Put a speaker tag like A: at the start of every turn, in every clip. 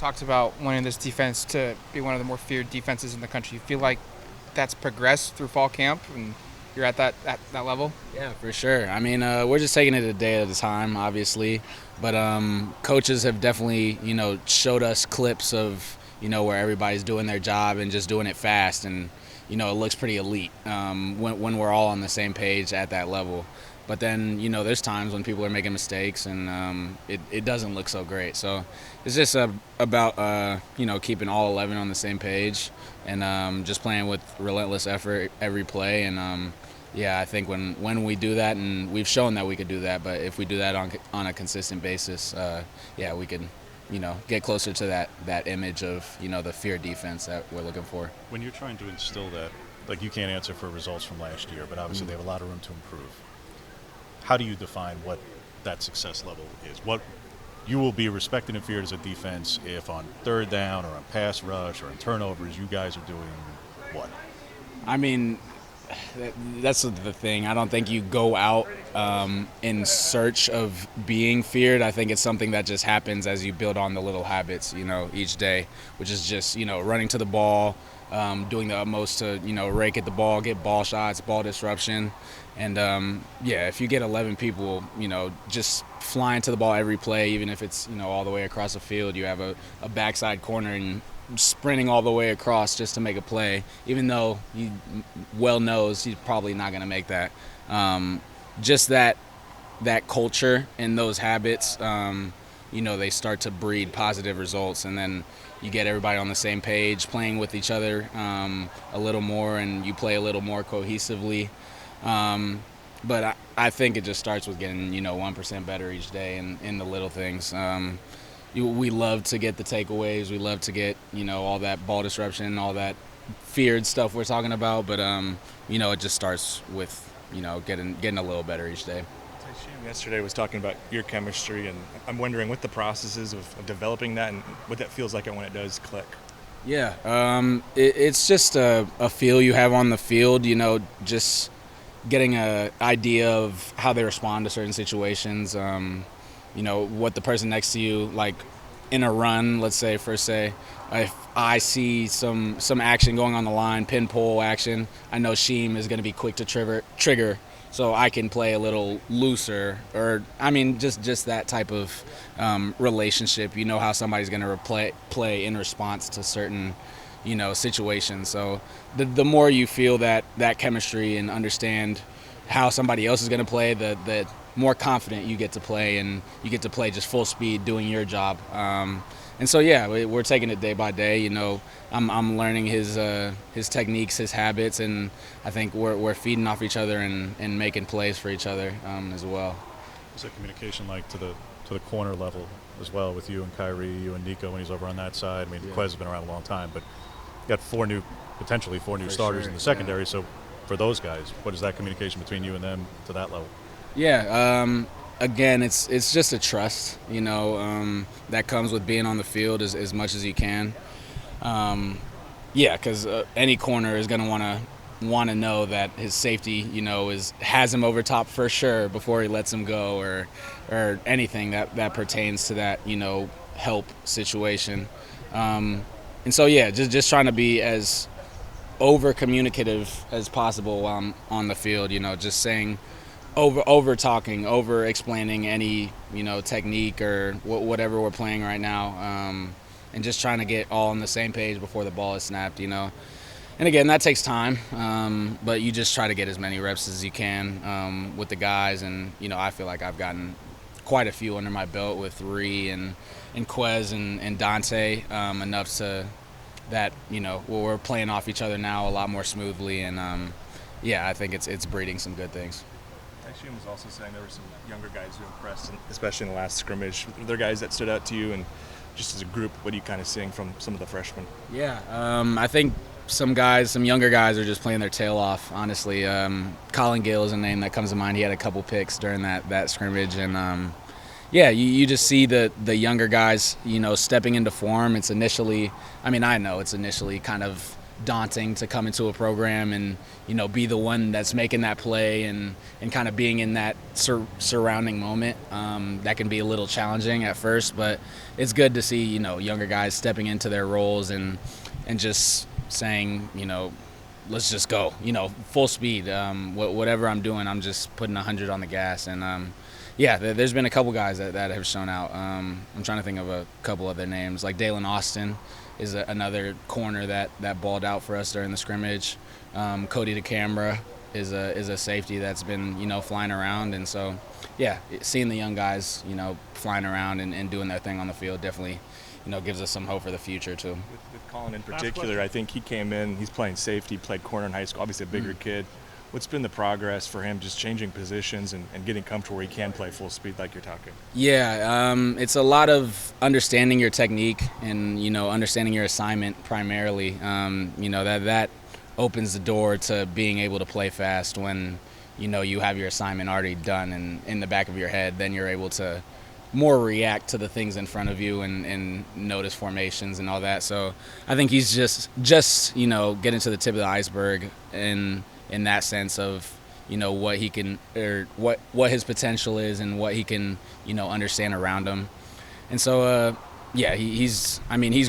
A: talked about wanting this defense to be one of the more feared defenses in the country. You feel like that's progressed through fall camp and you're at that level?
B: Yeah, for sure. I mean, we're just taking it a day at a time, obviously. But coaches have definitely, showed us clips of, where everybody's doing their job and just doing it fast. And, it looks pretty elite when we're all on the same page at that level. But then, there's times when people are making mistakes and it doesn't look so great. So it's just about, keeping all 11 on the same page and just playing with relentless effort every play. And, yeah, I think when we do that, and we've shown that we could do that, but if we do that on a consistent basis, yeah, we could, get closer to that image of, the fear defense that we're looking for.
C: When you're trying to instill that, like you can't answer for results from last year, but obviously they have a lot of room to improve. How do you define what that success level is? What you will be respected and feared as a defense if on third down or on pass rush or on turnovers you guys are doing what?
B: I mean, that's the thing. I don't think you go out in search of being feared. I think it's something that just happens as you build on the little habits, each day, which is just, running to the ball, doing the utmost to, rake at the ball, get ball shots, ball disruption. And, yeah, if you get 11 people, just flying to the ball every play, even if it's, all the way across the field, you have a backside corner and sprinting all the way across just to make a play, even though he well knows he's probably not going to make that. Just that culture and those habits, they start to breed positive results, and then you get everybody on the same page, playing with each other a little more, and you play a little more cohesively. But I think it just starts with getting 1% better each day in the little things. We love to get the takeaways. We love to get, all that ball disruption, all that feared stuff we're talking about. But, it just starts with, getting a little better each day.
D: Shane yesterday was talking about your chemistry, and I'm wondering what the process is of developing that and what that feels like when it does click.
B: Yeah, it's just a feel you have on the field, just getting an idea of how they respond to certain situations. What the person next to you, like in a run, let's say, if I see some action going on the line, pin pull action, I know Sheem is going to be quick to trigger, so I can play a little looser. Or, just that type of relationship. You know how somebody's going to play in response to certain, situations. So the more you feel that chemistry and understand how somebody else is going to play, the more confident you get to play, and you get to play just full speed doing your job. And so, yeah, we're taking it day by day. I'm learning his techniques, his habits, and I think we're feeding off each other and making plays for each other as well.
C: What's that communication like to the corner level as well, with you and Kyrie, you and Nico when he's over on that side? I mean, yeah. Quez has been around a long time, but you got potentially four new starters in the secondary. Yeah. So for those guys, what is that communication between you and them to that level?
B: Yeah, again, it's just a trust, that comes with being on the field as much as you can. Yeah, because any corner is going to want to know that his safety, has him over top for sure before he lets him go, or anything that pertains to that, help situation. And so, yeah, just trying to be as over communicative as possible on the field, just saying over talking, over explaining any technique or whatever we're playing right now, and just trying to get all on the same page before the ball is snapped. And again, that takes time, but you just try to get as many reps as you can with the guys, and I feel like I've gotten quite a few under my belt with Ree and Quez and Dante, enough to that we're playing off each other now a lot more smoothly, and yeah, I think it's breeding some good things.
D: Shane was also saying there were some younger guys who impressed, especially in the last scrimmage. Were there guys that stood out to you, and just as a group, what are you kind of seeing from some of the freshmen?
B: Yeah, I think some younger guys are just playing their tail off, honestly. Colin Gill is a name that comes to mind. He had a couple picks during that scrimmage, and yeah, you just see the younger guys, stepping into form. It's initially, I know it's initially kind of daunting to come into a program and, you know, be the one that's making that play and kind of being in that surrounding moment. That can be a little challenging at first, but it's good to see, you know, younger guys stepping into their roles and just saying, you know, let's just go, you know, full speed. Whatever I'm doing, I'm just putting 100 on the gas. And yeah, there's been a couple guys that have shown out. I'm trying to think of a couple other names, like Dalen Austin is another corner that balled out for us during the scrimmage. Cody DeCamera is a safety that's been, you know, flying around. And so, yeah, seeing the young guys, you know, flying around and doing their thing on the field definitely, you know, gives us some hope for the future too.
D: With Colin in particular, I think he came in, he's playing safety, played corner in high school, obviously a bigger kid. What's been the progress for him just changing positions and getting comfortable where he can play full speed like you're talking?
B: Yeah, it's a lot of understanding your technique and, you know, understanding your assignment primarily. You know, that opens the door to being able to play fast when, you know, you have your assignment already done and in the back of your head. Then you're able to more react to the things in front of you and notice formations and all that. So I think he's just you know, getting to the tip of the iceberg in that sense of, you know, what he can, or what his potential is and what he can, you know, understand around him. And so yeah, he's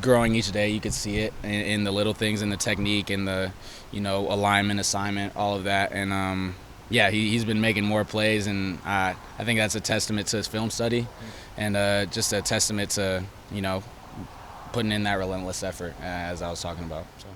B: growing each day. You could see it in the little things, in the technique, in the, you know, alignment, assignment, all of that. And yeah, he's been making more plays, and I think that's a testament to his film study and just a testament to, you know, putting in that relentless effort, as I was talking about. So.